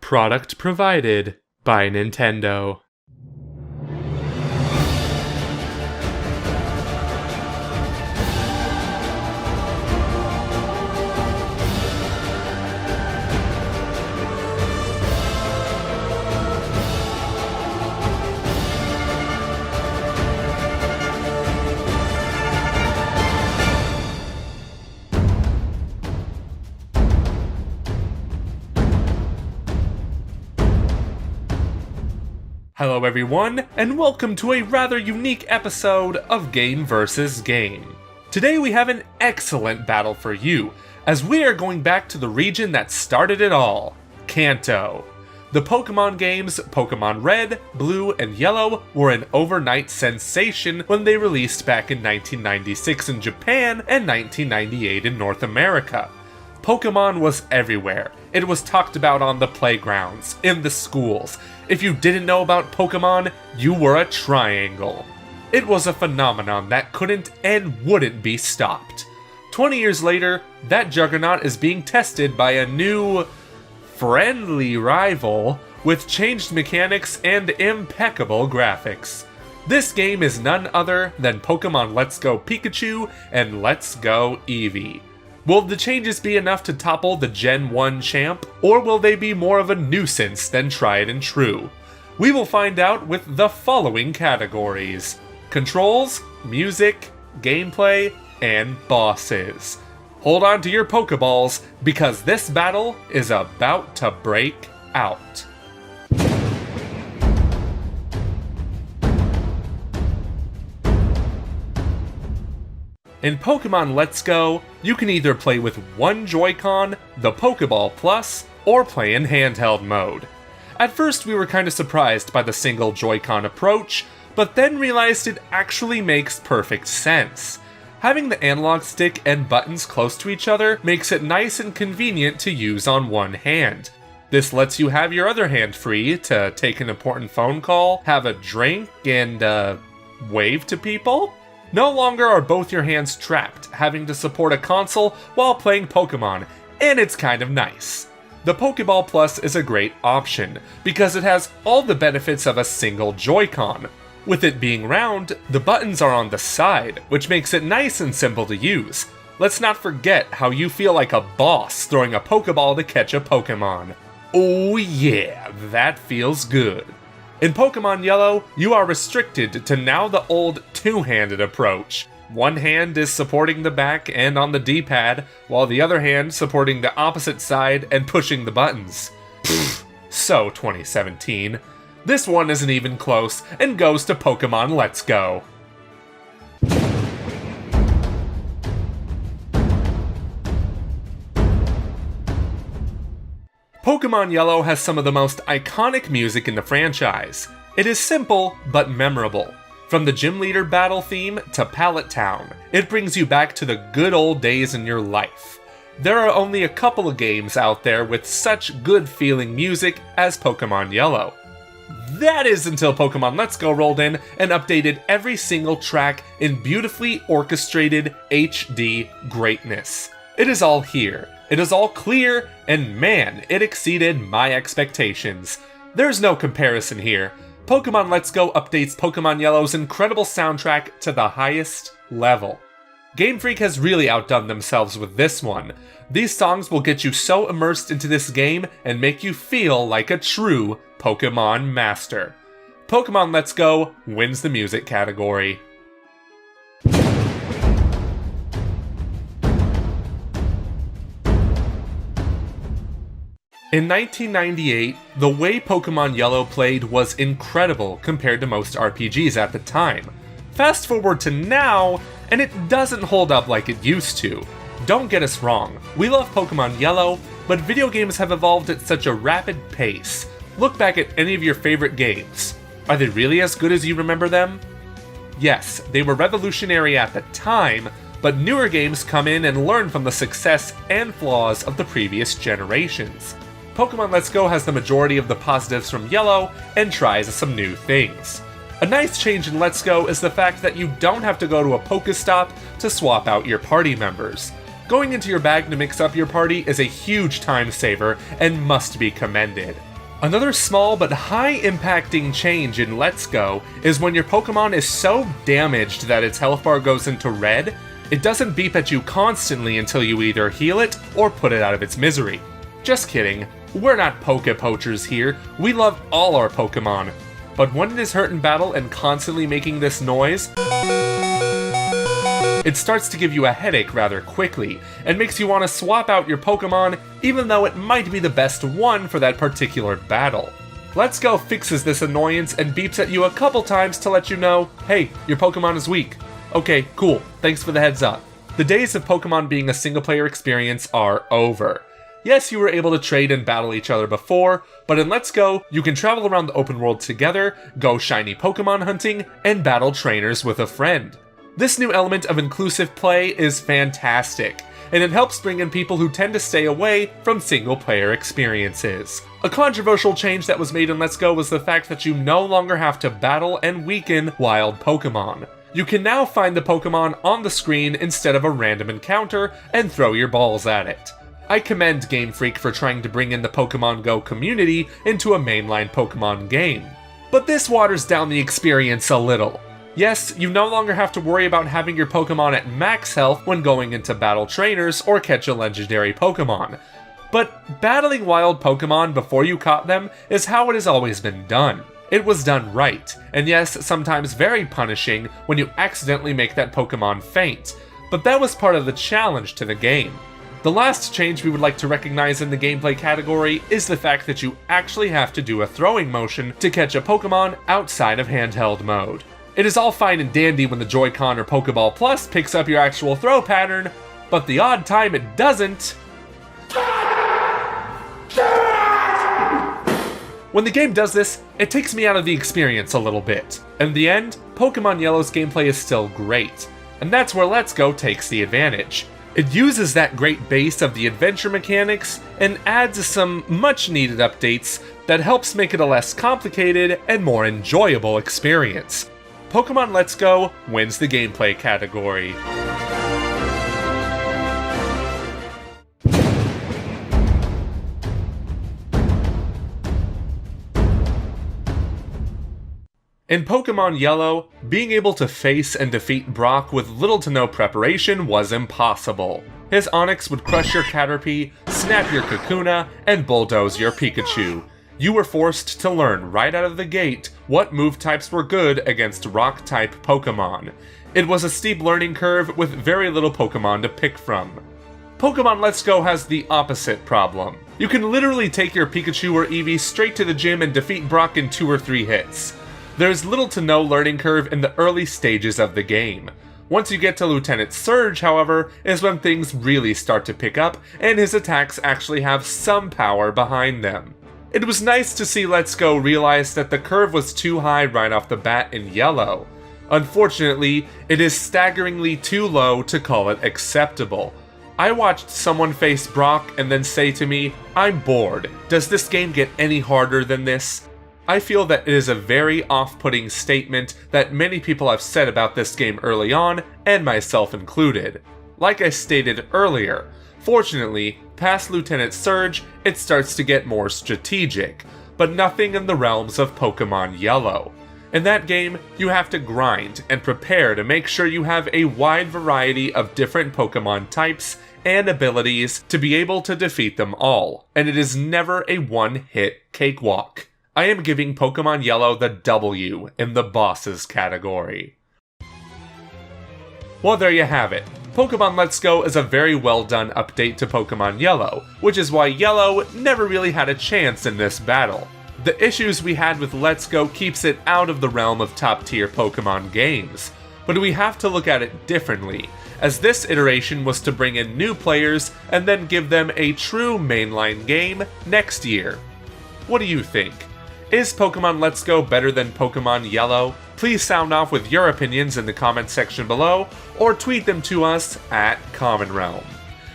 Product provided by Nintendo. Hello everyone, and welcome to a rather unique episode of Game vs. Game. Today we have an excellent battle for you, as we are going back to the region that started it all, Kanto. The Pokemon games Pokemon Red, Blue, and Yellow were an overnight sensation when they released back in 1996 in Japan and 1998 in North America. Pokemon was everywhere. It was talked about on the playgrounds, in the schools. If you didn't know about Pokemon, you were a triangle. It was a phenomenon that couldn't and wouldn't be stopped. 20 years later, that juggernaut is being tested by a new, friendly rival with changed mechanics and impeccable graphics. This game is none other than Pokemon Let's Go Pikachu and Let's Go Eevee. Will the changes be enough to topple the Gen 1 champ, or will they be more of a nuisance than tried and true? We will find out with the following categories: controls, music, gameplay, and bosses. Hold on to your Pokeballs, because this battle is about to break out. In Pokemon Let's Go, you can either play with one Joy-Con, the Pokeball Plus, or play in handheld mode. At first we were kinda surprised by the single Joy-Con approach, but then realized it actually makes perfect sense. Having the analog stick and buttons close to each other makes it nice and convenient to use on one hand. This lets you have your other hand free to take an important phone call, have a drink, and wave to people. No longer are both your hands trapped, having to support a console while playing Pokemon, and it's kind of nice. The Pokeball Plus is a great option, because it has all the benefits of a single Joy-Con. With it being round, the buttons are on the side, which makes it nice and simple to use. Let's not forget how you feel like a boss throwing a Pokeball to catch a Pokemon. Oh yeah, that feels good. In Pokemon Yellow, you are restricted to now the old two-handed approach. One hand is supporting the back and on the D-pad, while the other hand supporting the opposite side and pushing the buttons. Pfft, so 2017. This one isn't even close and goes to Pokemon Let's Go. Pokemon Yellow has some of the most iconic music in the franchise. It is simple, but memorable. From the Gym Leader battle theme to Pallet Town, it brings you back to the good old days in your life. There are only a couple of games out there with such good feeling music as Pokemon Yellow. That is until Pokemon Let's Go rolled in and updated every single track in beautifully orchestrated HD greatness. It is all here. It is all clear, and man, it exceeded my expectations. There's no comparison here. Pokemon Let's Go updates Pokemon Yellow's incredible soundtrack to the highest level. Game Freak has really outdone themselves with this one. These songs will get you so immersed into this game and make you feel like a true Pokemon master. Pokemon Let's Go wins the music category. In 1998, the way Pokemon Yellow played was incredible compared to most RPGs at the time. Fast forward to now, and it doesn't hold up like it used to. Don't get us wrong, we love Pokemon Yellow, but video games have evolved at such a rapid pace. Look back at any of your favorite games. Are they really as good as you remember them? Yes, they were revolutionary at the time, but newer games come in and learn from the success and flaws of the previous generations. Pokemon Let's Go has the majority of the positives from Yellow and tries some new things. A nice change in Let's Go is the fact that you don't have to go to a Pokestop to swap out your party members. Going into your bag to mix up your party is a huge time saver and must be commended. Another small but high-impacting change in Let's Go is when your Pokemon is so damaged that its health bar goes into red, it doesn't beep at you constantly until you either heal it or put it out of its misery. Just kidding, we're not Poke Poachers here, we love all our Pokemon. But when it is hurt in battle and constantly making this noise, it starts to give you a headache rather quickly, and makes you want to swap out your Pokemon even though it might be the best one for that particular battle. Let's Go fixes this annoyance and beeps at you a couple times to let you know, hey, your Pokemon is weak. Okay, cool, thanks for the heads up. The days of Pokemon being a single player experience are over. Yes, you were able to trade and battle each other before, but in Let's Go, you can travel around the open world together, go shiny Pokemon hunting, and battle trainers with a friend. This new element of inclusive play is fantastic, and it helps bring in people who tend to stay away from single-player experiences. A controversial change that was made in Let's Go was the fact that you no longer have to battle and weaken wild Pokemon. You can now find the Pokemon on the screen instead of a random encounter and throw your balls at it. I commend Game Freak for trying to bring in the Pokemon Go community into a mainline Pokemon game. But this waters down the experience a little. Yes, you no longer have to worry about having your Pokemon at max health when going into battle trainers or catch a legendary Pokemon. But battling wild Pokemon before you caught them is how it has always been done. It was done right, and yes, sometimes very punishing when you accidentally make that Pokemon faint, but that was part of the challenge to the game. The last change we would like to recognize in the gameplay category is the fact that you actually have to do a throwing motion to catch a Pokemon outside of handheld mode. It is all fine and dandy when the Joy-Con or Pokeball Plus picks up your actual throw pattern, but the odd time it doesn't... When the game does this, it takes me out of the experience a little bit. In the end, Pokemon Yellow's gameplay is still great, and that's where Let's Go takes the advantage. It uses that great base of the adventure mechanics and adds some much needed updates that helps make it a less complicated and more enjoyable experience. Pokemon Let's Go wins the gameplay category. In Pokemon Yellow, being able to face and defeat Brock with little to no preparation was impossible. His Onix would crush your Caterpie, snap your Kakuna, and bulldoze your Pikachu. You were forced to learn right out of the gate what move types were good against Rock-type Pokemon. It was a steep learning curve with very little Pokemon to pick from. Pokemon Let's Go has the opposite problem. You can literally take your Pikachu or Eevee straight to the gym and defeat Brock in 2 or 3 hits. There's little to no learning curve in the early stages of the game. Once you get to Lieutenant Surge, however, is when things really start to pick up, and his attacks actually have some power behind them. It was nice to see Let's Go realize that the curve was too high right off the bat in Yellow. Unfortunately, it is staggeringly too low to call it acceptable. I watched someone face Brock and then say to me, "I'm bored. Does this game get any harder than this?" I feel that it is a very off-putting statement that many people have said about this game early on, and myself included. Like I stated earlier, fortunately, past Lieutenant Surge, it starts to get more strategic, but nothing in the realms of Pokemon Yellow. In that game, you have to grind and prepare to make sure you have a wide variety of different Pokemon types and abilities to be able to defeat them all, and it is never a one-hit cakewalk. I am giving Pokemon Yellow the W in the bosses category. Well, there you have it. Pokemon Let's Go is a very well done update to Pokemon Yellow, which is why Yellow never really had a chance in this battle. The issues we had with Let's Go keeps it out of the realm of top tier Pokemon games, but we have to look at it differently, as this iteration was to bring in new players and then give them a true mainline game next year. What do you think? Is Pokemon Let's Go better than Pokemon Yellow? Please sound off with your opinions in the comments section below, or tweet them to us at Common Realm.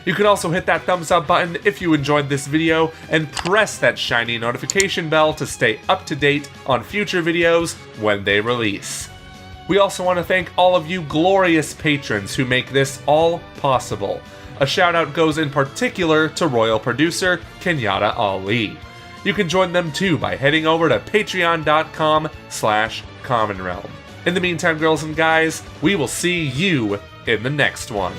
You can also hit that thumbs up button if you enjoyed this video, and press that shiny notification bell to stay up to date on future videos when they release. We also want to thank all of you glorious patrons who make this all possible. A shout out goes in particular to Royal Producer Kenyatta Ali. you can join them too by heading over to patreon.com/commonrealm. In the meantime, girls and guys, we will see you in the next one.